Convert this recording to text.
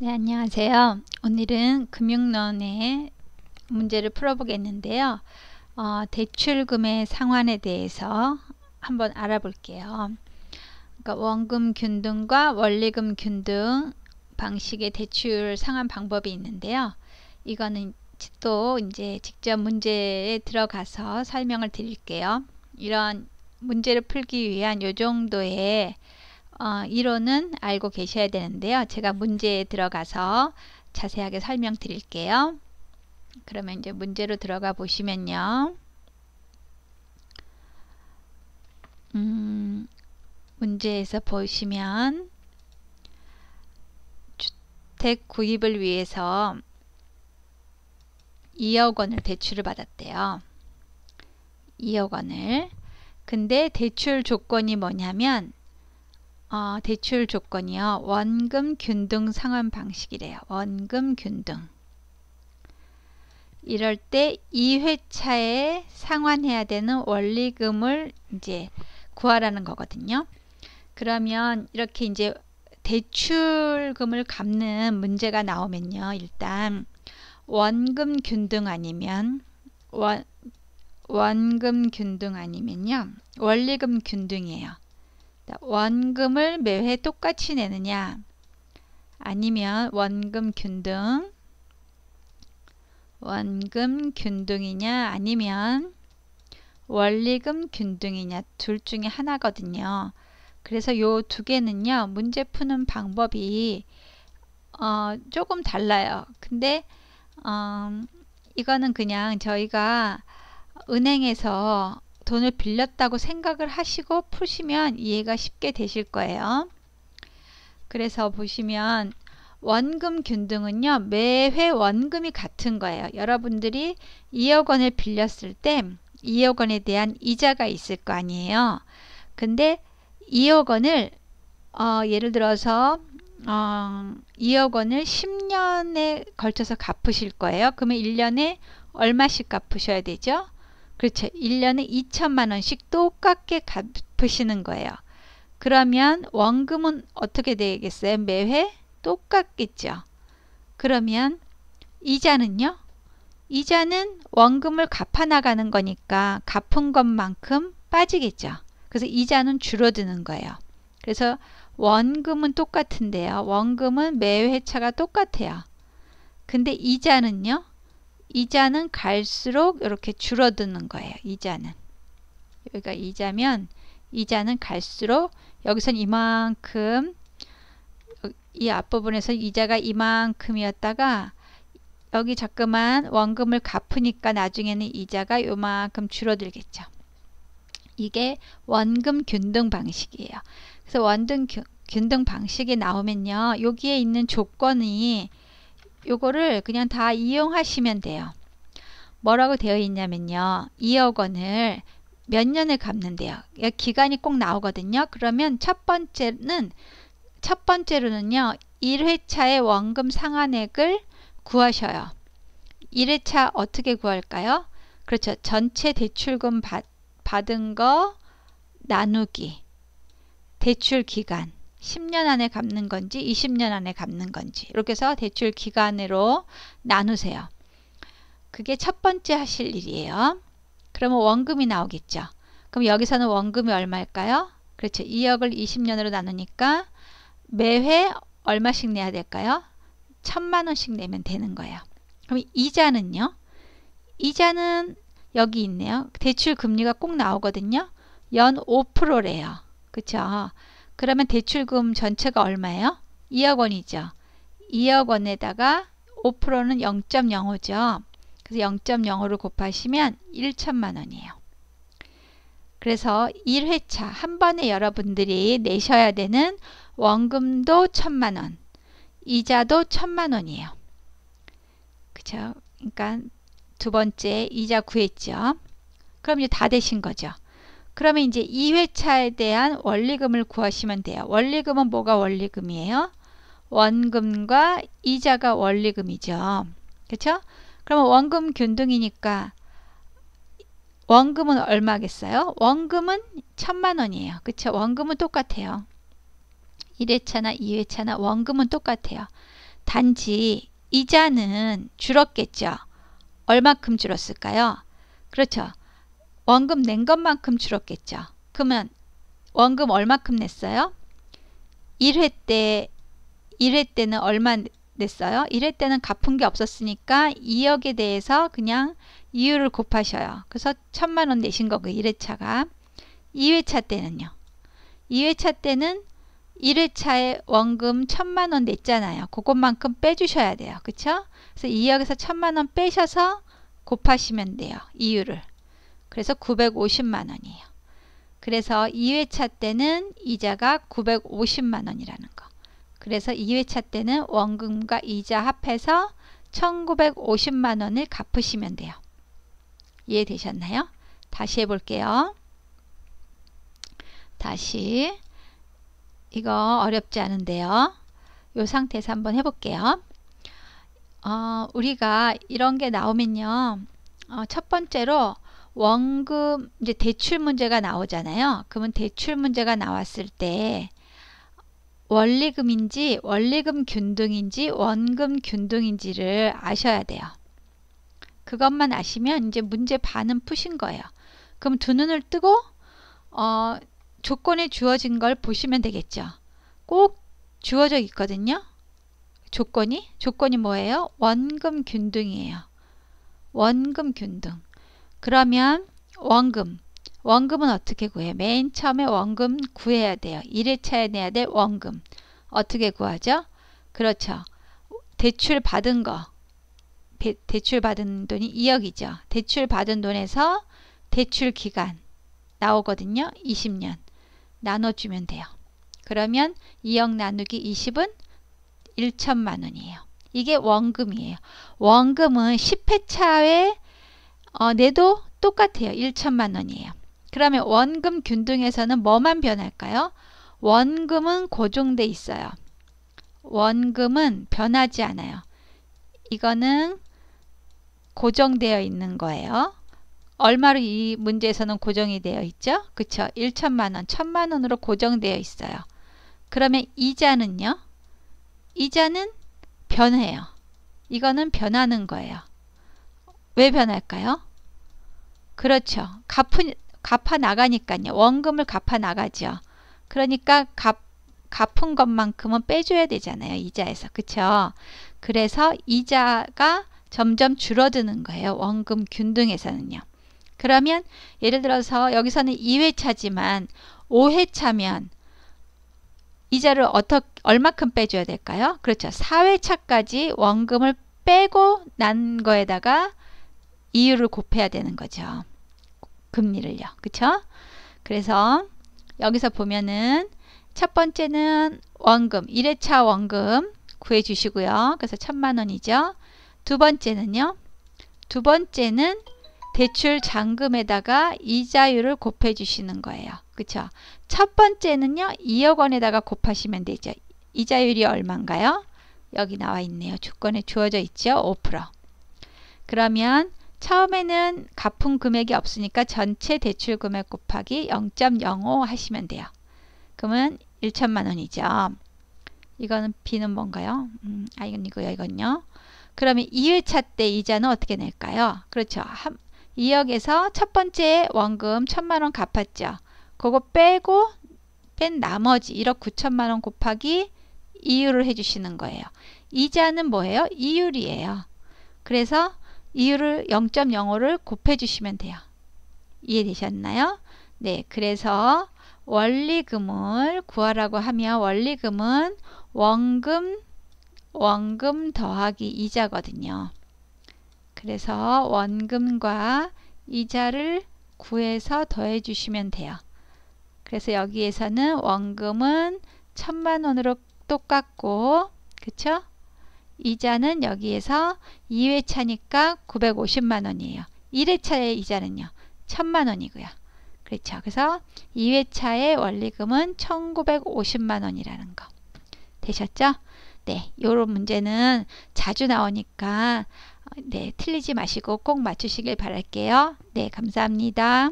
네, 안녕하세요. 오늘은 금융론의 문제를 풀어보겠는데요. 대출금의 상환에 대해서 한번 알아볼게요. 그러니까 원금 균등과 원리금 균등 방식의 대출 상환 방법이 있는데요. 이거는 또 이제 직접 문제에 들어가서 설명을 드릴게요. 이런 문제를 풀기 위한 요 정도의 이론은 알고 계셔야 되는데요. 제가 문제에 들어가서 자세하게 설명드릴게요. 그러면 이제 문제로 들어가 보시면요. 문제에서 보시면 주택 구입을 위해서 2억 원을 대출을 받았대요. 2억 원을. 근데 대출 조건이 뭐냐면 대출 조건이요. 원금 균등 상환 방식이래요. 원금 균등. 이럴 때 2회차에 상환해야 되는 원리금을 이제 구하라는 거거든요. 그러면 이렇게 이제 대출금을 갚는 문제가 나오면요. 일단 원금 균등 아니면 원금 균등 아니면요. 원리금 균등이에요. 원금을 매회 똑같이 내느냐 아니면 원금 균등이냐 아니면 원리금 균등이냐 둘 중에 하나거든요. 그래서 요 두 개는요 문제 푸는 방법이 조금 달라요. 근데 이거는 그냥 저희가 은행에서 돈을 빌렸다고 생각을 하시고 푸시면 이해가 쉽게 되실 거예요. 그래서 보시면 원금 균등은요 매회 원금이 같은 거예요. 여러분들이 2억 원을 빌렸을 때 2억 원에 대한 이자가 있을 거 아니에요. 근데 2억 원을 예를 들어서 2억 원을 10년에 걸쳐서 갚으실 거예요. 그러면 1년에 얼마씩 갚으셔야 되죠? 그렇죠. 1년에 2천만 원씩 똑같게 갚으시는 거예요. 그러면 원금은 어떻게 되겠어요? 매회 똑같겠죠. 그러면 이자는요? 이자는 원금을 갚아 나가는 거니까 갚은 것만큼 빠지겠죠. 그래서 이자는 줄어드는 거예요. 그래서 원금은 똑같은데요. 원금은 매 회차가 똑같아요. 근데 이자는요? 이자는 갈수록 이렇게 줄어드는 거예요. 이자는. 여기가 이자면 이자는 갈수록 여기선 이만큼 이 앞부분에서 이자가 이만큼이었다가 여기 자꾸만 원금을 갚으니까 나중에는 이자가 요만큼 줄어들겠죠. 이게 원금 균등 방식이에요. 그래서 원금 균등 방식이 나오면요. 여기에 있는 조건이 요거를 그냥 다 이용하시면 돼요. 뭐라고 되어 있냐면요. 2억 원을 몇 년을 갚는데요. 기간이 꼭 나오거든요. 그러면 첫 번째로는요. 1회차의 원금 상환액을 구하셔요. 1회차 어떻게 구할까요? 그렇죠. 전체 대출금 받은 거 나누기. 대출 기간. 10년 안에 갚는 건지 20년 안에 갚는 건지 이렇게 해서 대출 기간으로 나누세요. 그게 첫 번째 하실 일이에요. 그러면 원금이 나오겠죠. 그럼 여기서는 원금이 얼마일까요? 그렇죠. 2억을 20년으로 나누니까 매회 얼마씩 내야 될까요? 1,000만 원씩 내면 되는 거예요. 그럼 이자는요? 이자는 여기 있네요. 대출 금리가 꼭 나오거든요. 연 5%래요. 그렇죠. 그러면 대출금 전체가 얼마예요? 2억 원이죠. 2억 원에다가 5%는 0.05죠. 그래서 0.05를 곱하시면 1천만 원이에요. 그래서 1회차 한 번에 여러분들이 내셔야 되는 원금도 1,000만 원, 이자도 1,000만 원이에요. 그쵸? 그러니까 두 번째 이자 구했죠. 그럼 이제 다 되신 거죠. 그러면 이제 2회차에 대한 원리금을 구하시면 돼요. 원리금은 뭐가 원리금이에요? 원금과 이자가 원리금이죠. 그렇죠? 그러면 원금 균등이니까 원금은 얼마겠어요? 원금은 1,000만 원이에요. 그렇죠? 원금은 똑같아요. 1회차나 2회차나 원금은 똑같아요. 단지 이자는 줄었겠죠. 얼마큼 줄었을까요? 그렇죠. 원금 낸 것만큼 줄었겠죠. 그러면 원금 얼마큼 냈어요? 1회 때는 얼마 냈어요? 1회 때는 갚은 게 없었으니까 2억에 대해서 그냥 이율을 곱하셔요. 그래서 1,000만 원 내신 거고 1회차가. 2회차 때는요. 2회차 때는 1회차에 원금 1,000만 원 냈잖아요. 그것만큼 빼주셔야 돼요. 그쵸? 그래서 2억에서 1,000만 원 빼셔서 곱하시면 돼요. 이율을. 그래서 950만 원이에요. 그래서 2회차 때는 이자가 950만 원이라는 거. 그래서 2회차 때는 원금과 이자 합해서 1,950만 원을 갚으시면 돼요. 이해되셨나요? 다시 해볼게요. 다시. 이거 어렵지 않은데요. 이 상태에서 한번 해볼게요. 우리가 이런 게 나오면요. 첫 번째로 원금, 이제 대출 문제가 나오잖아요. 그러면 대출 문제가 나왔을 때 원리금인지 원리금 균등인지 원금 균등인지를 아셔야 돼요. 그것만 아시면 이제 문제 반은 푸신 거예요. 그럼 두 눈을 뜨고 조건에 주어진 걸 보시면 되겠죠. 꼭 주어져 있거든요. 조건이 뭐예요? 원금 균등이에요. 원금 균등. 그러면 원금은 어떻게 구해요? 맨 처음에 원금 구해야 돼요. 1회차에 내야 될 원금. 어떻게 구하죠? 그렇죠. 대출 받은 거. 대출 받은 돈이 2억이죠. 대출 받은 돈에서 대출 기간 나오거든요. 20년. 나눠주면 돼요. 그러면 2억 나누기 20은 1,000만 원이에요. 이게 원금이에요. 원금은 10회차에 내도 똑같아요. 1,000만 원이에요. 그러면 원금 균등에서는 뭐만 변할까요? 원금은 고정돼 있어요. 원금은 변하지 않아요. 이거는 고정되어 있는 거예요. 얼마로 이 문제에서는 고정이 되어 있죠? 그쵸? 1,000만 원, 1,000만 원으로 고정되어 있어요. 그러면 이자는요? 이자는 변해요. 이거는 변하는 거예요. 왜 변할까요? 그렇죠. 갚아 나가니까요. 원금을 갚아 나가죠. 그러니까 갚은 것만큼은 빼줘야 되잖아요. 이자에서. 그쵸? 그래서 이자가 점점 줄어드는 거예요. 원금 균등에서는요. 그러면 예를 들어서 여기서는 2회차지만 5회차면 이자를 얼마큼 빼줘야 될까요? 그렇죠. 4회차까지 원금을 빼고 난 거에다가 이율을 곱해야 되는 거죠. 금리를요. 그쵸? 그래서 여기서 보면은 첫 번째는 원금, 1회차 원금 구해 주시고요. 그래서 1,000만 원이죠. 두 번째는요. 두 번째는 대출 잔금에다가 이자율을 곱해 주시는 거예요. 그쵸? 첫 번째는요. 2억 원에다가 곱하시면 되죠. 이자율이 얼마인가요? 여기 나와 있네요. 조건에 주어져 있죠. 5%. 그러면 처음에는 갚은 금액이 없으니까 전체 대출 금액 곱하기 0.05 하시면 돼요. 그러면 1,000만 원이죠. 이거는 B는 뭔가요? 이건요. 그러면 2회차 때 이자는 어떻게 낼까요? 그렇죠. 2억에서 첫 번째 원금 1,000만 원 갚았죠. 그거 빼고 뺀 나머지 1억 9천만 원 곱하기 이율을 해주시는 거예요. 이자는 뭐예요? 이율이에요. 그래서 이율을 0.05를 곱해주시면 돼요. 이해되셨나요? 네, 그래서 원리금을 구하라고 하면 원리금은 원금 더하기 이자거든요. 그래서 원금과 이자를 구해서 더해 주시면 돼요. 그래서 여기에서는 원금은 1,000만 원으로 똑같고, 그쵸? 이자는 여기에서 2회차니까 950만 원이에요. 1회차의 이자는요. 1,000만 원이고요. 그렇죠. 그래서 2회차의 원리금은 1,950만 원이라는 거. 되셨죠? 네, 요런 문제는 자주 나오니까 네, 틀리지 마시고 꼭 맞추시길 바랄게요. 네, 감사합니다.